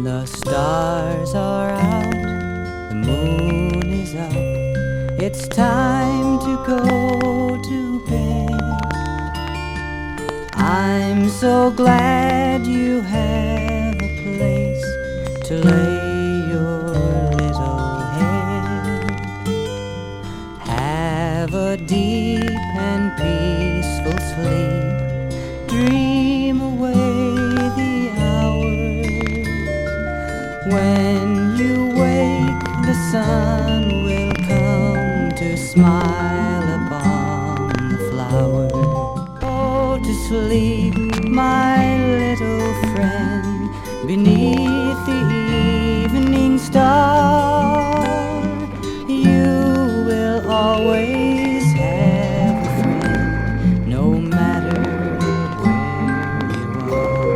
The stars are out, the moon is up. It's time to go to bed. I'm so glad you have a place to lay your little head. Have a deep and peaceful sleep. Dream away the hours. When you wake, the sun will come to smile upon the flowers. Go to sleep, my little friend, beneath the evening star. You will always have a friend, no matter where you are.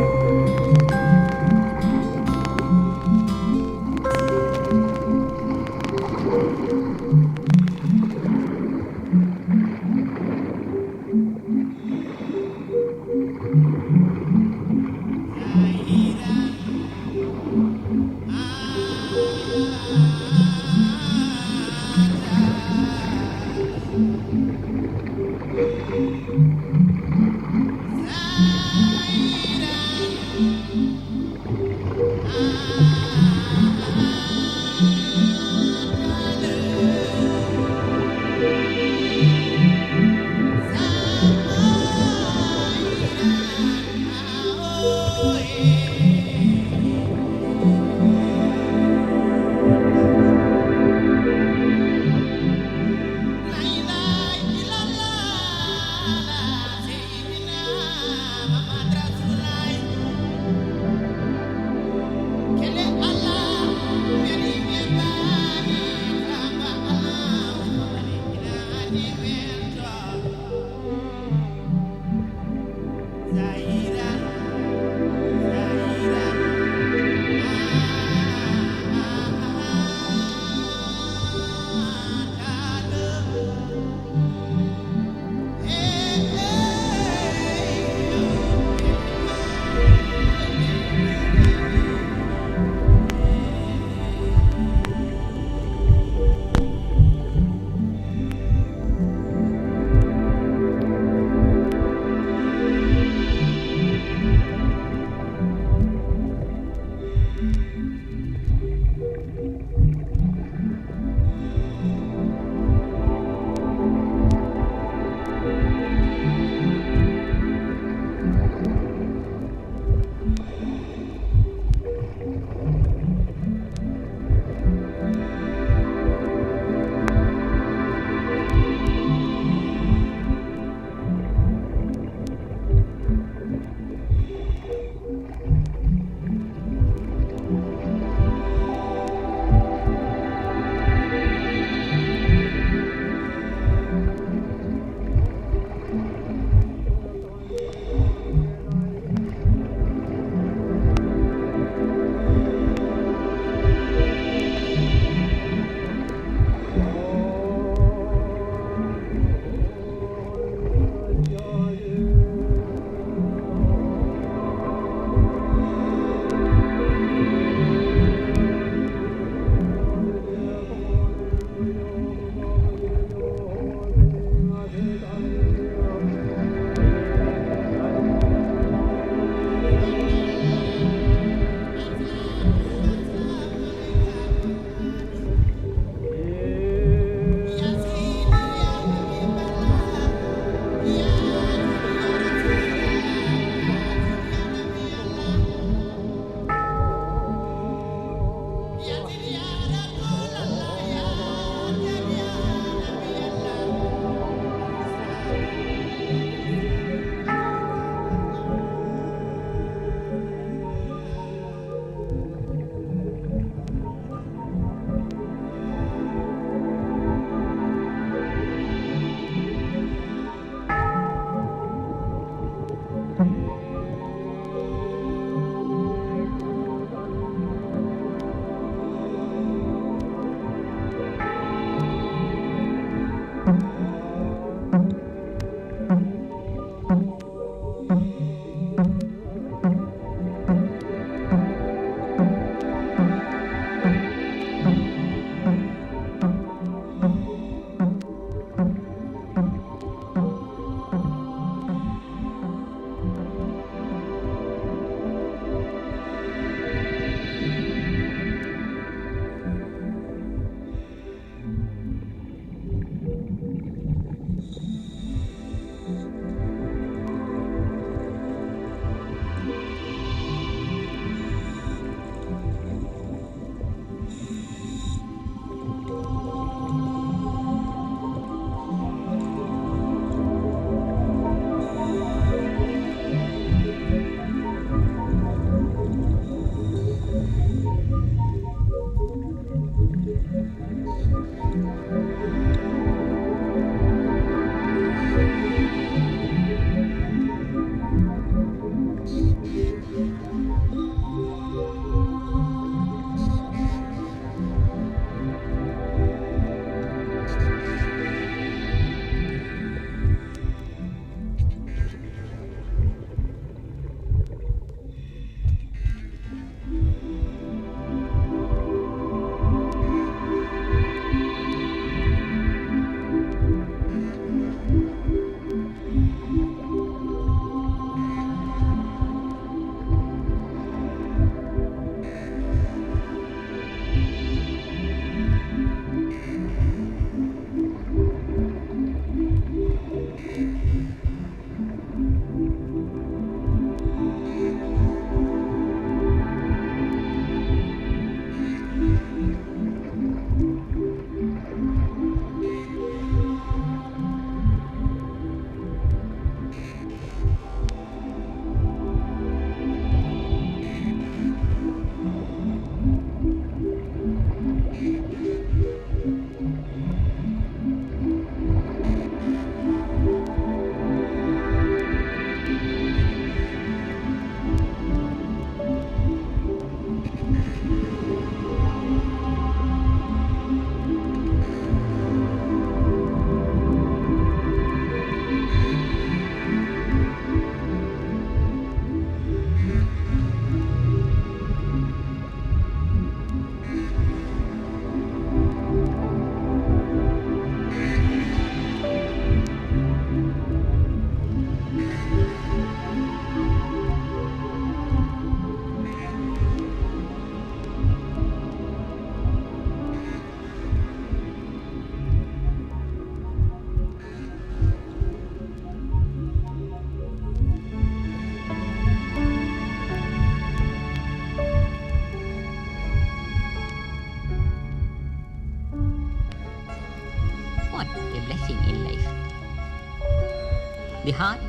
The heart,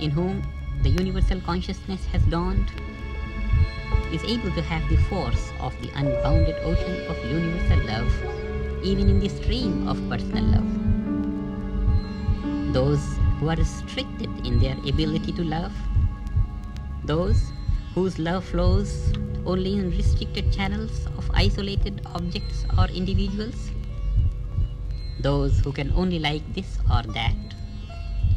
in whom the universal consciousness has dawned, is able to have the force of the unbounded ocean of universal love, even in the stream of personal love. Those who are restricted in their ability to love, those whose love flows only in restricted channels of isolated objects or individuals, those who can only like this or that,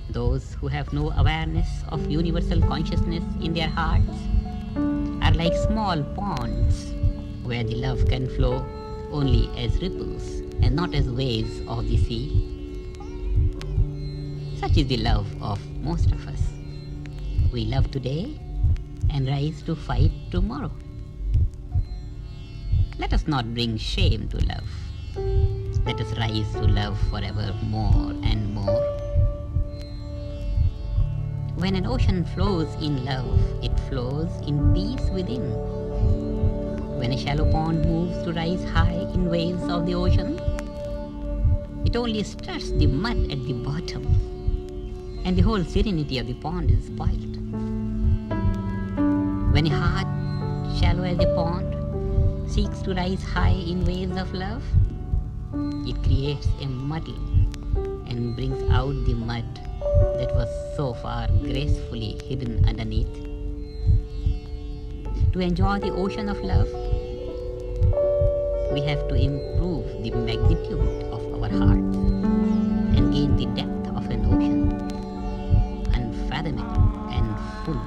those who have no awareness of universal consciousness in their hearts, are like small ponds where the love can flow only as ripples and not as waves of the sea. Such is the love of most of us. We love today and rise to fight tomorrow. Let us not bring shame to love. Let us rise to love forever more and more. When an ocean flows in love, it flows in peace within. When a shallow pond moves to rise high in waves of the ocean, it only stirs the mud at the bottom, and the whole serenity of the pond is spoiled. When a heart, shallow as the pond, seeks to rise high in waves of love, it creates a muddle and brings out the mud that was so far gracefully hidden underneath. To enjoy the ocean of love, we have to improve the magnitude of our hearts and gain the depth of an ocean, unfathomable and full.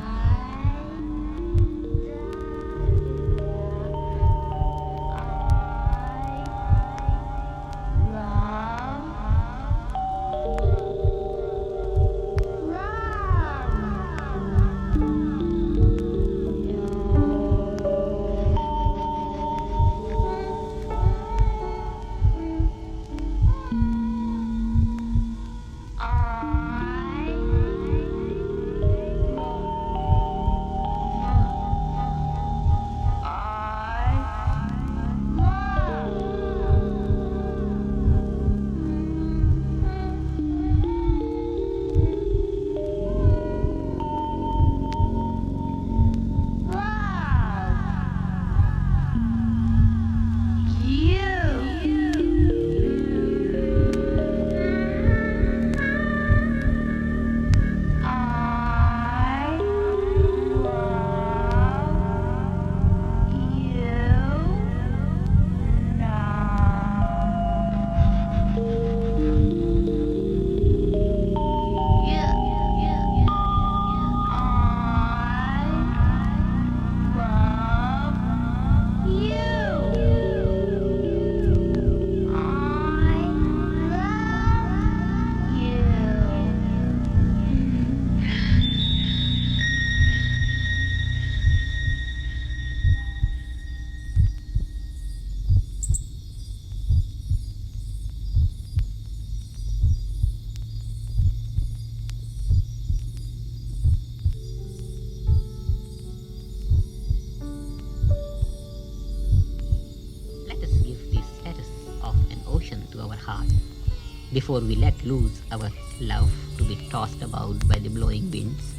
Before we let loose our love to be tossed about by the blowing winds.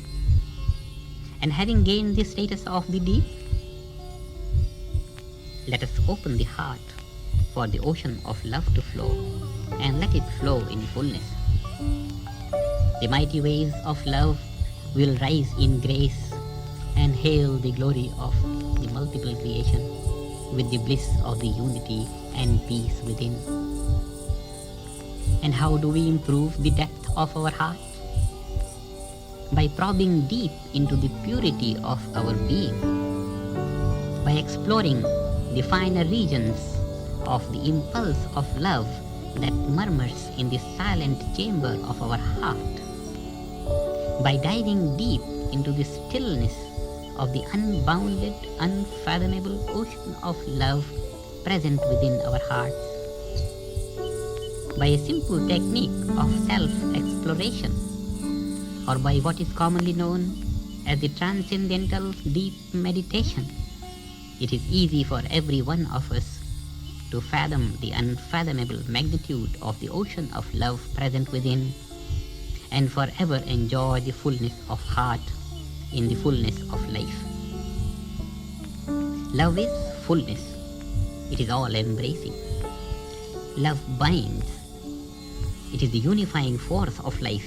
And having gained the status of the deep, let us open the heart for the ocean of love to flow, and let it flow in fullness. The mighty waves of love will rise in grace and hail the glory of the multiple creation with the bliss of the unity and peace within. And how do we improve the depth of our heart? By probing deep into the purity of our being, by exploring the finer regions of the impulse of love that murmurs in the silent chamber of our heart, by diving deep into the stillness of the unbounded, unfathomable ocean of love present within our hearts, by a simple technique of self-exploration, or by what is commonly known as the transcendental deep meditation, it is easy for every one of us to fathom the unfathomable magnitude of the ocean of love present within, and forever enjoy the fullness of heart in the fullness of life. Love is fullness. It is all embracing. Love binds. It is the unifying force of life.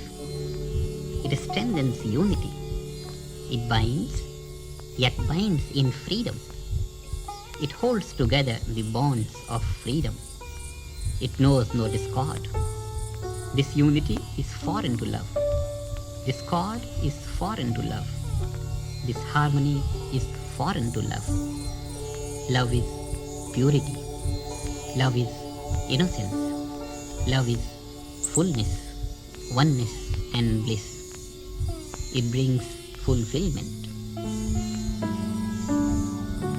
It strengthens unity. It binds, yet binds in freedom. It holds together the bonds of freedom. It knows no discord. This unity is foreign to love. Discord is foreign to love. This harmony is foreign to love. Love is purity. Love is innocence. Love is fullness, oneness, and bliss. It brings fulfillment.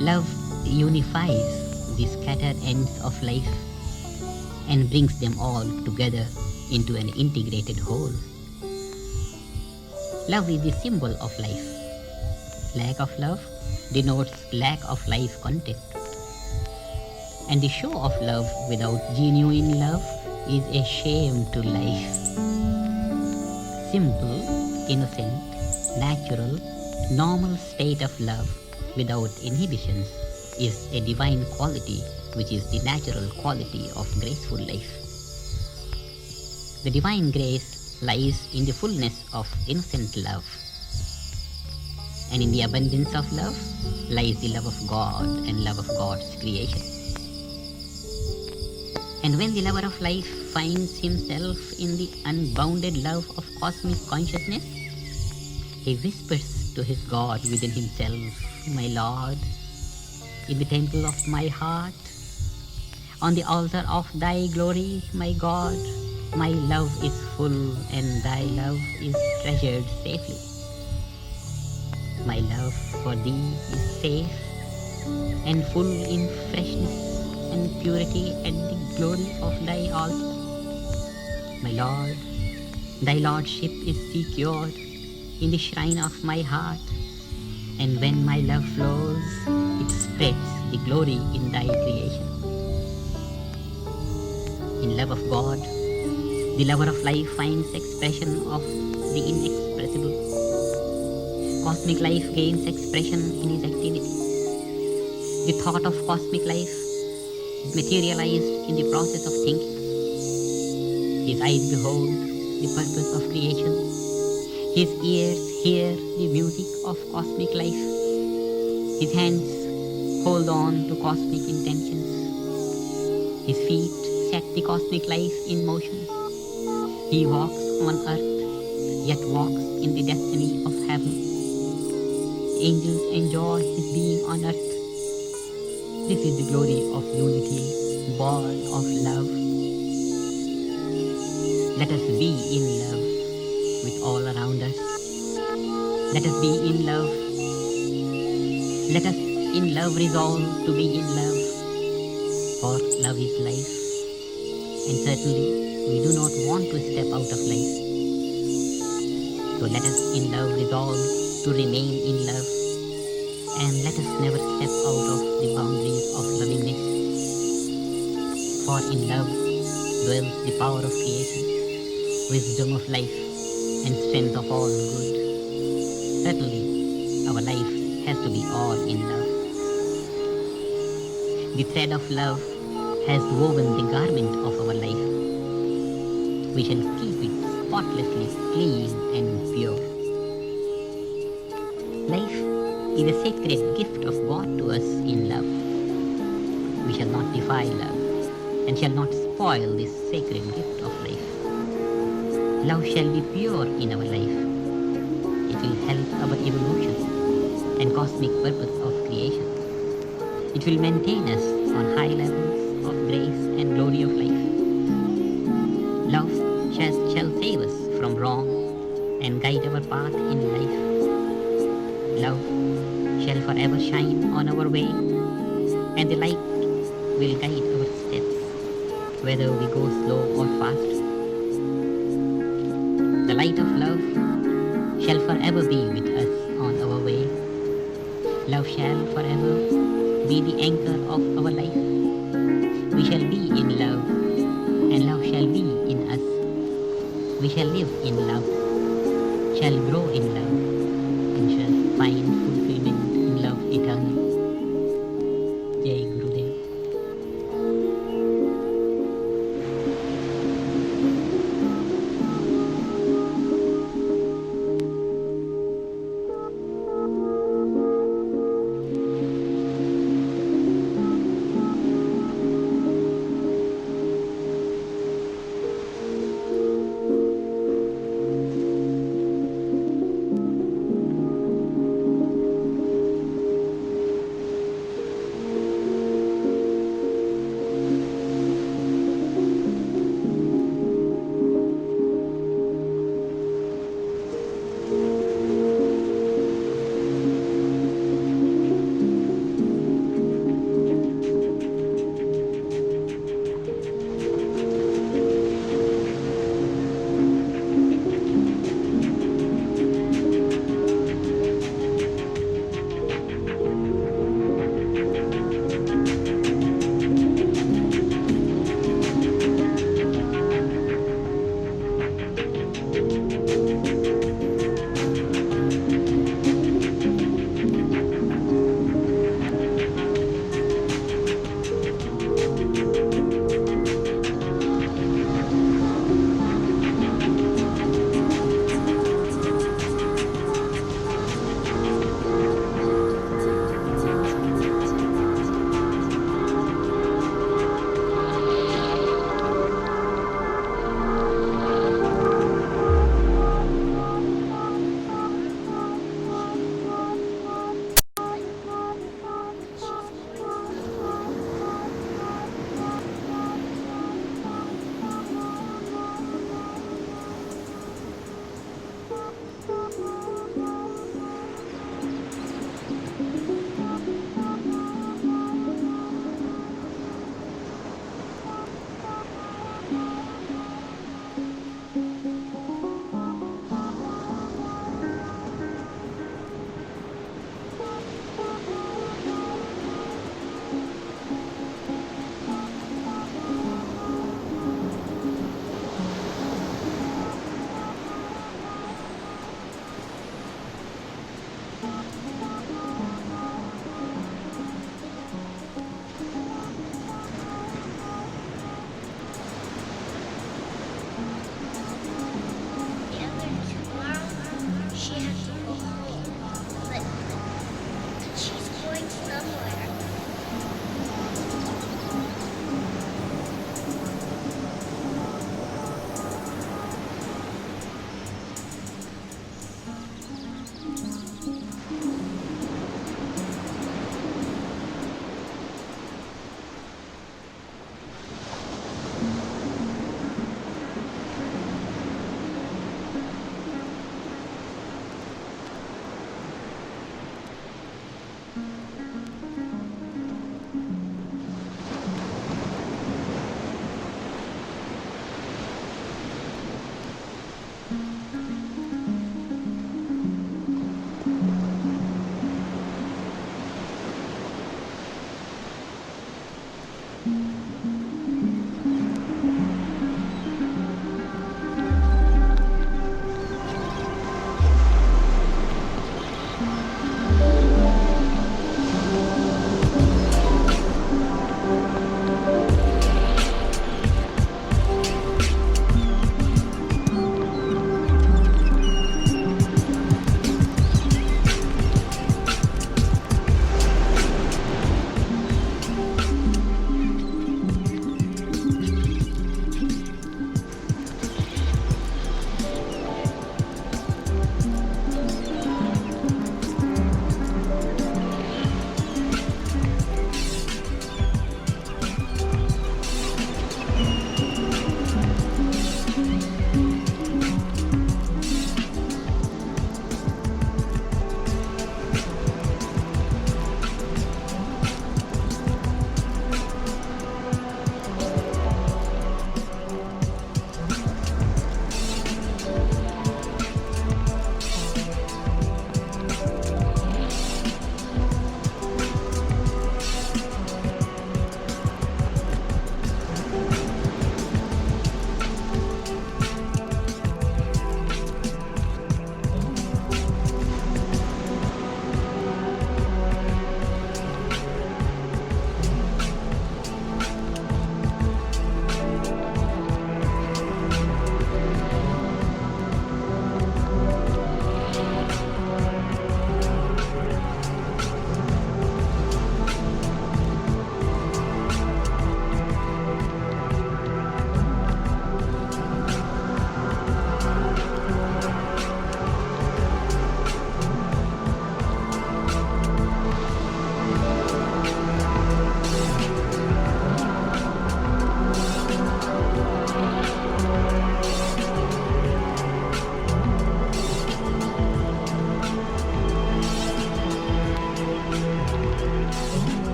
Love unifies the scattered ends of life and brings them all together into an integrated whole. Love is the symbol of life. Lack of love denotes lack of life content. And the show of love without genuine love is a shame to life. Simple, innocent, natural, normal state of love without inhibitions is a divine quality, which is the natural quality of graceful life. The divine grace lies in the fullness of innocent love. And in the abundance of love lies the love of God and love of God's creation. And when the lover of life finds himself in the unbounded love of cosmic consciousness, he whispers to his God within himself, "My Lord, in the temple of my heart, on the altar of thy glory, my God, my love is full and thy love is treasured safely. My love for thee is safe and full in freshness and purity at the glory of thy altar. My Lord, thy lordship is secured in the shrine of my heart, and when my love flows, it spreads the glory in thy creation." In love of God, the lover of life finds expression of the inexpressible. Cosmic life gains expression in his activity. The thought of cosmic life is materialized in the process of thinking. His eyes behold the purpose of creation. His ears hear the music of cosmic life. His hands hold on to cosmic intentions. His feet set the cosmic life in motion. He walks on earth, yet walks in the destiny of heaven. Angels enjoy his being on earth. This is the glory of unity, born of love. Let us be in love with all around us. Let us be in love. Let us in love resolve to be in love, for love is life. And certainly we do not want to step out of life. So let us in love resolve to remain in love, and let us never step out of the boundaries of lovingness. For in love dwells the power of creation, wisdom of life, and strength of all good. Certainly, our life has to be all in love. The thread of love has woven the garment of our life. We shall keep it spotlessly clean and pure. Life is a sacred gift of God to us in love. We shall not defile love and shall not spoil this sacred gift of life. Love shall be pure in our life. It will help our evolution and cosmic purpose of creation. It will maintain us on high levels of grace and glory of life. Love shall save us from wrong and guide our path in life. Love shall forever shine on our way, and the light will guide our steps, whether we go slow or fast. The light of love shall forever be with us on our way. Love shall forever be the anchor of our life. We shall be in love, and love shall be in us. We shall live in love, shall grow in love, and shall find fulfillment in love eternal. Jai Gurudev.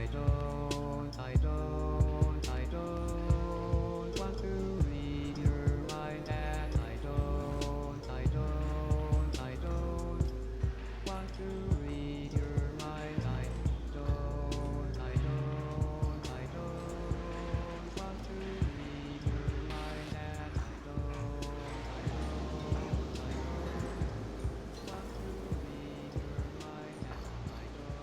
don't want to read your mind, and I don't want to read your mind. I don't want to read your mind, and I don't want to read your mind, and I don't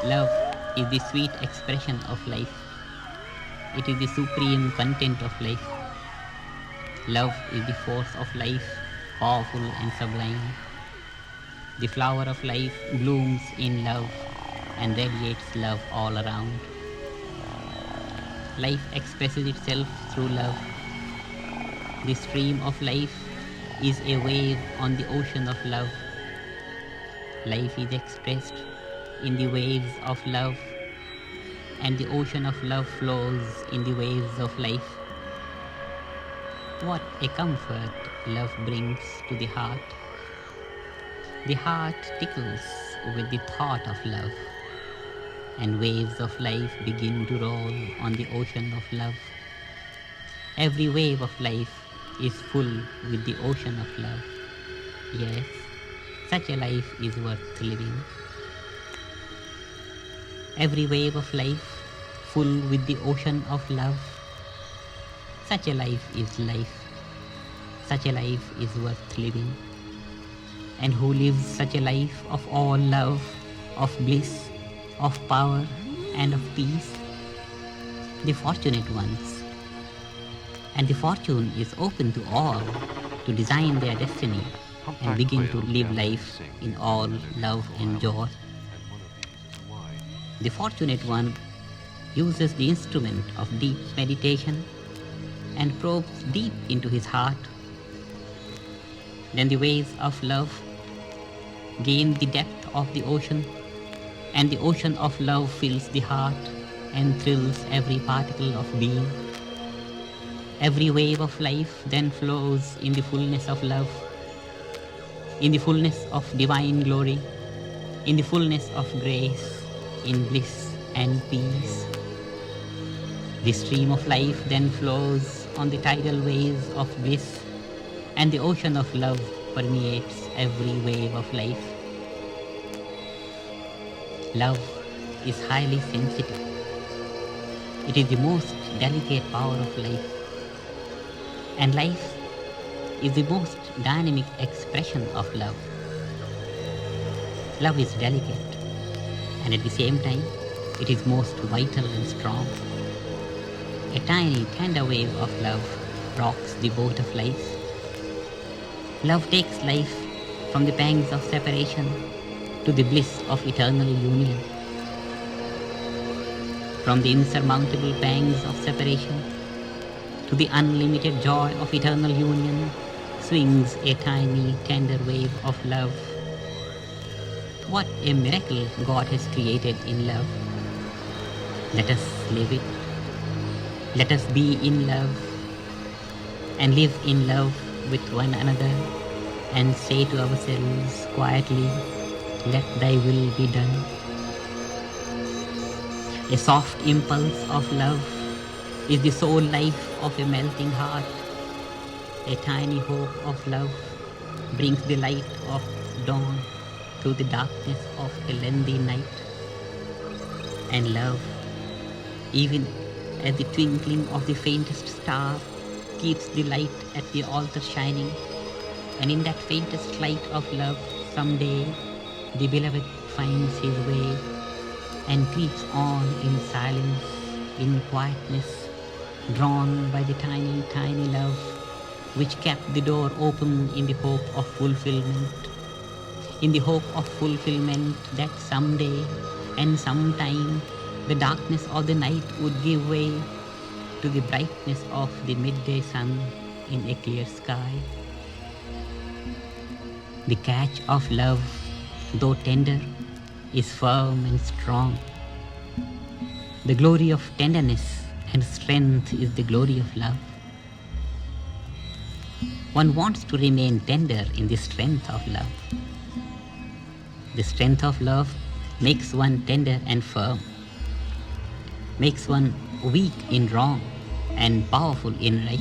Love is the sweet expression of life. It is the supreme content of life. Love is the force of life, powerful and sublime. The flower of life blooms in love and radiates love all around. Life expresses itself through love. The stream of life is a wave on the ocean of love. Life is expressed in the waves of love, and the ocean of love flows in the waves of life. What a comfort love brings to the heart. The heart tickles with the thought of love, and waves of life begin to roll on the ocean of love. Every wave of life is full with the ocean of love. Yes, such a life is worth living. Every wave of life full with the ocean of love. Such a life is life. Such a life is worth living. And who lives such a life of all love, of bliss, of power, and of peace? The fortunate ones. And the fortune is open to all to design their destiny and begin to live life in all love and joy. The fortunate one uses the instrument of deep meditation and probes deep into his heart. Then the waves of love gain the depth of the ocean, and the ocean of love fills the heart and thrills every particle of being. Every wave of life then flows in the fullness of love, in the fullness of divine glory, in the fullness of grace, in bliss and peace. The stream of life then flows on the tidal waves of bliss, and the ocean of love permeates every wave of life. Love is highly sensitive. It is the most delicate power of life. And life is the most dynamic expression of love. Love is delicate, and at the same time, it is most vital and strong. A tiny, tender wave of love rocks the boat of life. Love takes life from the pangs of separation to the bliss of eternal union. From the insurmountable pangs of separation to the unlimited joy of eternal union swings a tiny, tender wave of love. What a miracle God has created in love. Let us live it. Let us be in love and live in love with one another and say to ourselves quietly, let thy will be done. A soft impulse of love is the soul life of a melting heart. A tiny hope of love brings the light of dawn through the darkness of a lengthy night. And love, even as the twinkling of the faintest star, keeps the light at the altar shining. And in that faintest light of love, someday the beloved finds his way and creeps on in silence, in quietness, drawn by the tiny, tiny love which kept the door open in the hope of fulfillment. In the hope of fulfillment that someday and sometime the darkness of the night would give way to the brightness of the midday sun in a clear sky. The catch of love, though tender, is firm and strong. The glory of tenderness and strength is the glory of love. One wants to remain tender in the strength of love. The strength of love makes one tender and firm, makes one weak in wrong and powerful in right,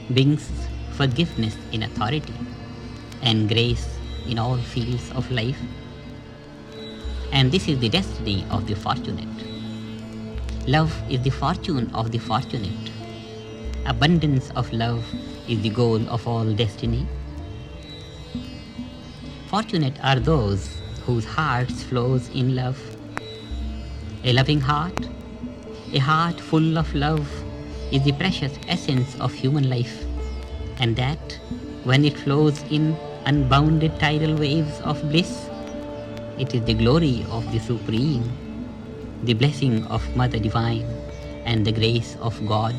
brings forgiveness in authority and grace in all fields of life. And this is the destiny of the fortunate. Love is the fortune of the fortunate. Abundance of love is the goal of all destiny. Fortunate are those whose hearts flows in love. A loving heart, a heart full of love, is the precious essence of human life, and that, when it flows in unbounded tidal waves of bliss, it is the glory of the Supreme, the blessing of Mother Divine, and the grace of God.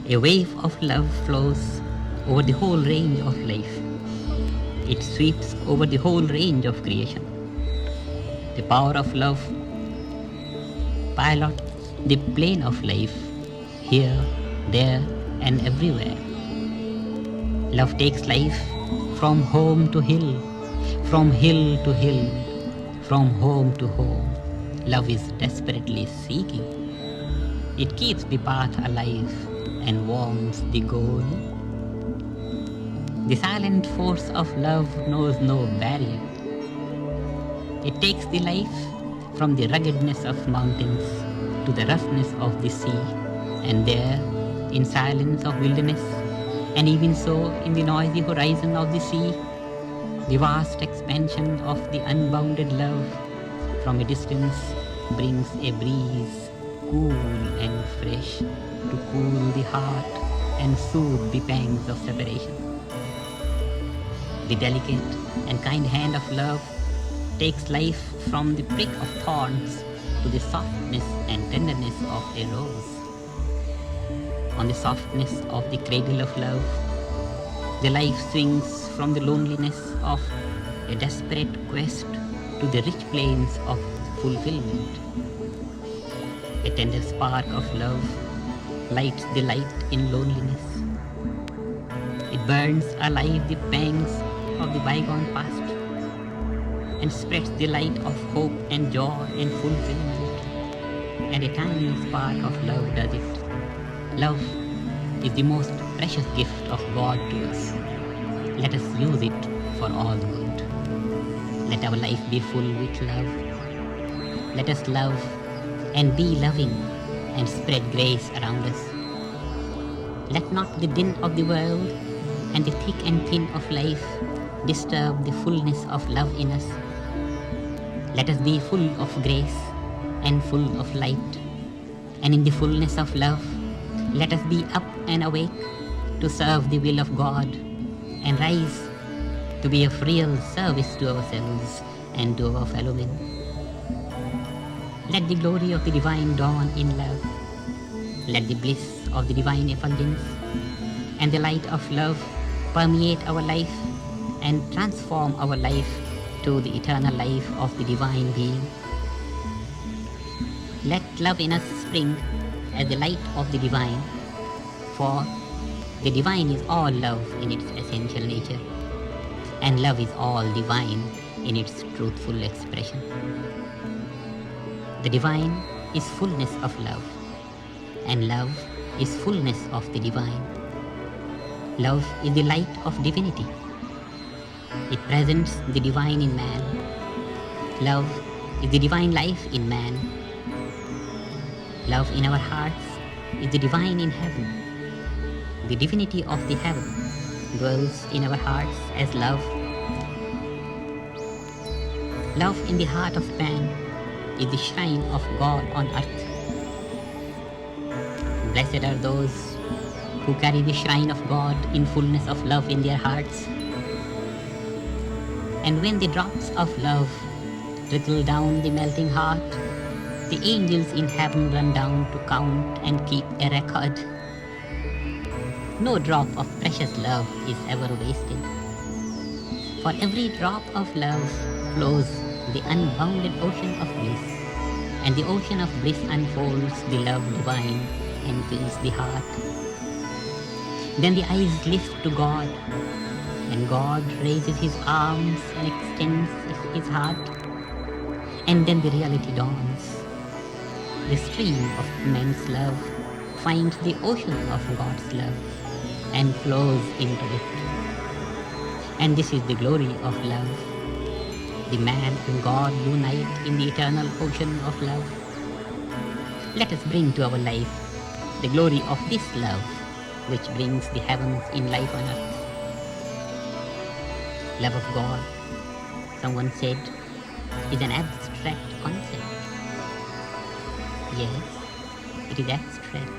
A wave of love flows over the whole range of life. It sweeps over the whole range of creation. The power of love pilots the plane of life, here, there, and everywhere. Love takes life from home to hill, from hill to hill, from home to home. Love is desperately seeking. It keeps the path alive and warms the goal. The silent force of love knows no barrier. It takes the life from the ruggedness of mountains to the roughness of the sea, and there, in silence of wilderness, and even so in the noisy horizon of the sea, the vast expansion of the unbounded love from a distance brings a breeze, cool and fresh, to cool the heart and soothe the pangs of separation. The delicate and kind hand of love takes life from the prick of thorns to the softness and tenderness of a rose. On the softness of the cradle of love, the life swings from the loneliness of a desperate quest to the rich plains of fulfillment. A tender spark of love lights the light in loneliness. It burns alive the pangs of the bygone past and spreads the light of hope and joy and fulfillment. And a tiny spark of love does it. Love is the most precious gift of God to us. Let us use it for all good. Let our life be full with love. Let us love and be loving and spread grace around us. Let not the din of the world and the thick and thin of life disturb the fullness of love in us. Let us be full of grace and full of light. And in the fullness of love, let us be up and awake to serve the will of God and rise to be of real service to ourselves and to our fellow men. Let the glory of the divine dawn in love. Let the bliss of the divine effulgence and the light of love permeate our life and transform our life to the eternal life of the divine being. Let love in us spring as the light of the divine, for the divine is all love in its essential nature, and love is all divine in its truthful expression. The divine is fullness of love, and love is fullness of the divine. Love is the light of divinity. It presents the divine in man. Love is the divine life in man. Love in our hearts is the divine in heaven. The divinity of the heaven dwells in our hearts as love. Love in the heart of man is the shrine of God on earth. Blessed are those who carry the shrine of God in fullness of love in their hearts. And when the drops of love trickle down the melting heart, the angels in heaven run down to count and keep a record. No drop of precious love is ever wasted. For every drop of love flows the unbounded ocean of bliss, and the ocean of bliss unfolds the love divine and fills the heart. Then the eyes lift to God, and God raises his arms and extends his heart, and then the reality dawns. The stream of men's love finds the ocean of God's love and flows into it. And this is the glory of love. The man and God unite in the eternal ocean of love. Let us bring to our life the glory of this love, which brings the heavens in life on earth. Love of God, someone said, is an abstract concept. Yes, it is abstract.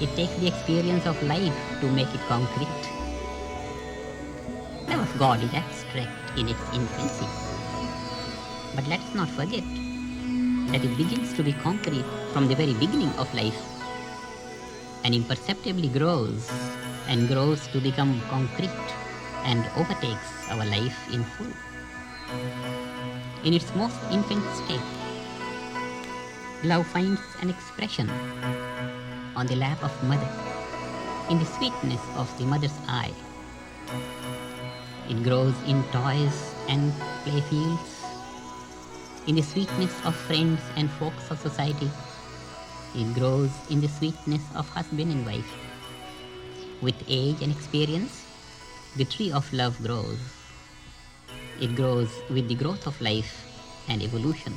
It takes the experience of life to make it concrete. Love of God is abstract in its infancy. But let us not forget that it begins to be concrete from the very beginning of life and imperceptibly grows and grows to become concrete and overtakes our life in full. In its most infant state, love finds an expression on the lap of mother, in the sweetness of the mother's eye. It grows in toys and playfields, in the sweetness of friends and folks of society. It grows in the sweetness of husband and wife. With age and experience, the tree of love grows. It grows with the growth of life and evolution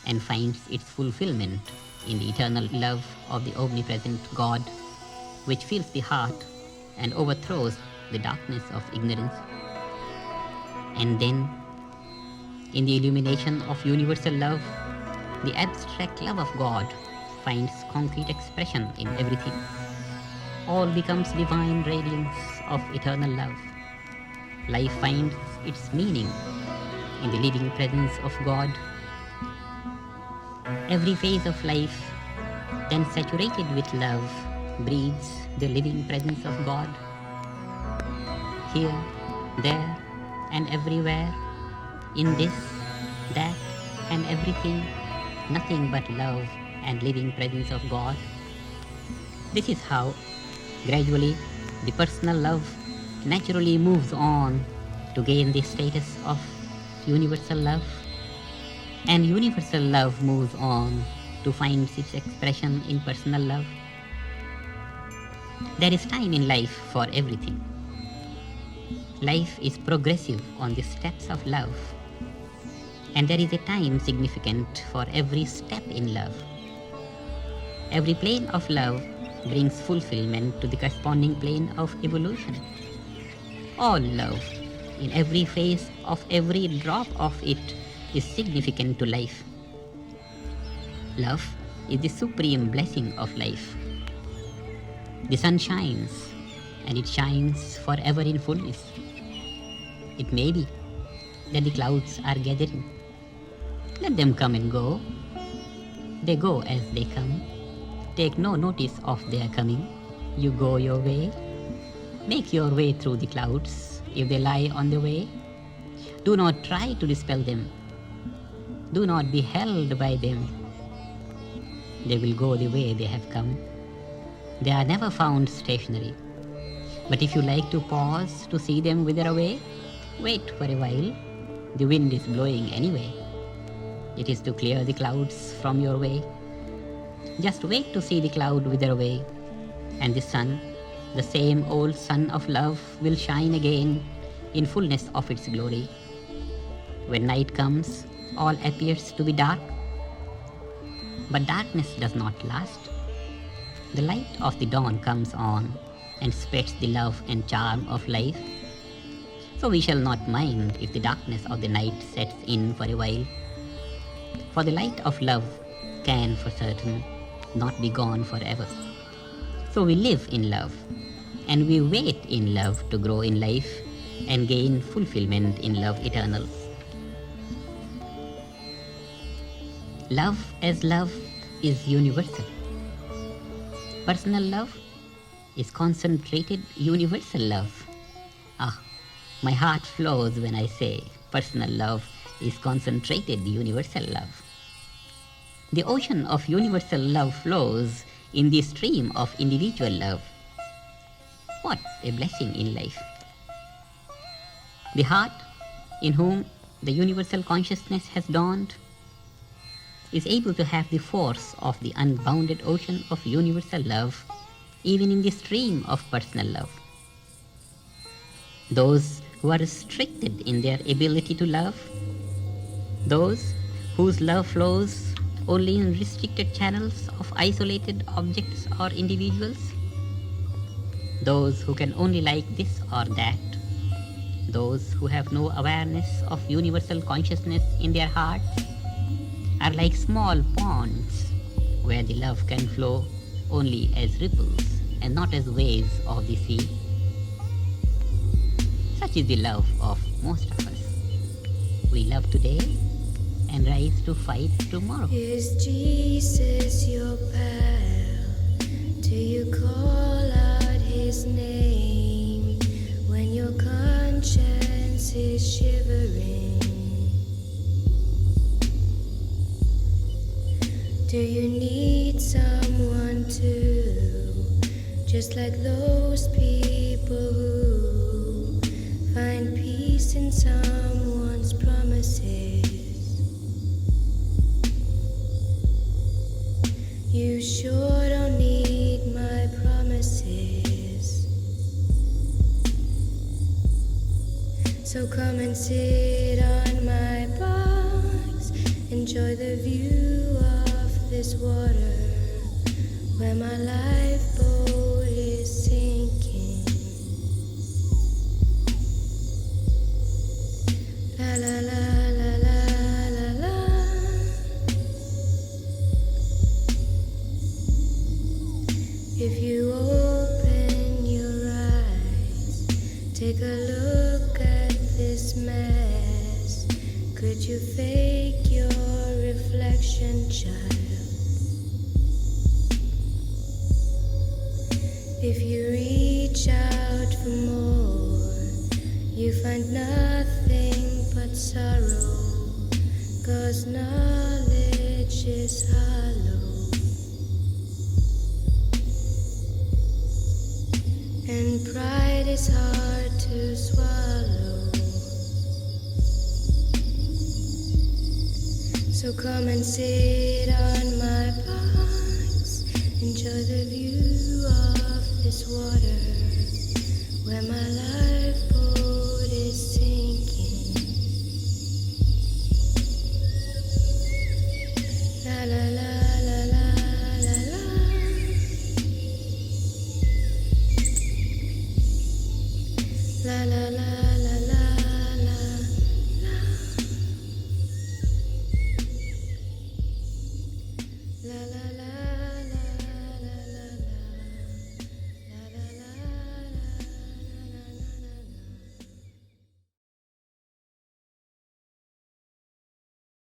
and finds its fulfillment in the eternal love of the omnipresent God, which fills the heart and overthrows the darkness of ignorance. And then, in the illumination of universal love, the abstract love of God finds concrete expression in everything. All becomes divine radiance of eternal love. Life finds its meaning in the living presence of God. Every phase of life, then saturated with love, breathes the living presence of God. Here, there, and everywhere, in this, that, and everything, nothing but love and living presence of God. This is how, gradually, the personal love naturally moves on to gain the status of universal love, and universal love moves on to find its expression in personal love. There is time in life for everything. Life is progressive on the steps of love, and there is a time significant for every step in love. Every plane of love brings fulfillment to the corresponding plane of evolution. All love, in every phase of every drop of it, is significant to life. Love is the supreme blessing of life. The sun shines, and it shines forever in fullness. It may be that the clouds are gathering. Let them come and go. They go as they come. Take no notice of their coming. You go your way. Make your way through the clouds if they lie on the way. Do not try to dispel them. Do not be held by them. They will go the way they have come. They are never found stationary. But if you like to pause to see them wither away, wait for a while. The wind is blowing anyway. It is to clear the clouds from your way. Just wait to see the cloud wither away, and the sun, the same old sun of love, will shine again in fullness of its glory. When night comes, all appears to be dark, but darkness does not last. The light of the dawn comes on and spreads the love and charm of life. So we shall not mind if the darkness of the night sets in for a while, for the light of love can for certain not be gone forever. So we live in love, and we wait in love to grow in life and gain fulfillment in love eternal. Love as love is universal. Personal love is concentrated universal love. My heart flows when I say personal love is concentrated universal love. The ocean of universal love flows in the stream of individual love. What a blessing in life. The heart in whom the universal consciousness has dawned is able to have the force of the unbounded ocean of universal love even in the stream of personal love. those who are restricted in their ability to love, those whose love flows only in restricted channels of isolated objects or individuals, those who can only like this or that, those who have no awareness of universal consciousness in their hearts, are like small ponds where the love can flow only as ripples and not as waves of the sea. Such is the love of most of us. We love today and rise to fight tomorrow. Is Jesus your pal? Do you call out his name when your conscience is shivering? Do you need someone to, just like those people who find peace in someone's promises? You sure don't need my promises. So come and sit on my box, enjoy the view of this water where my lifeboat is sinking. La la la la la la la. If you open your eyes, take a look at this mess. Could you fake your reflection, child? If you reach out for more, you find nothing but sorrow, 'cause knowledge is hollow. And pride is hard to swallow. So come and sit on my box, enjoy the view of this water where my life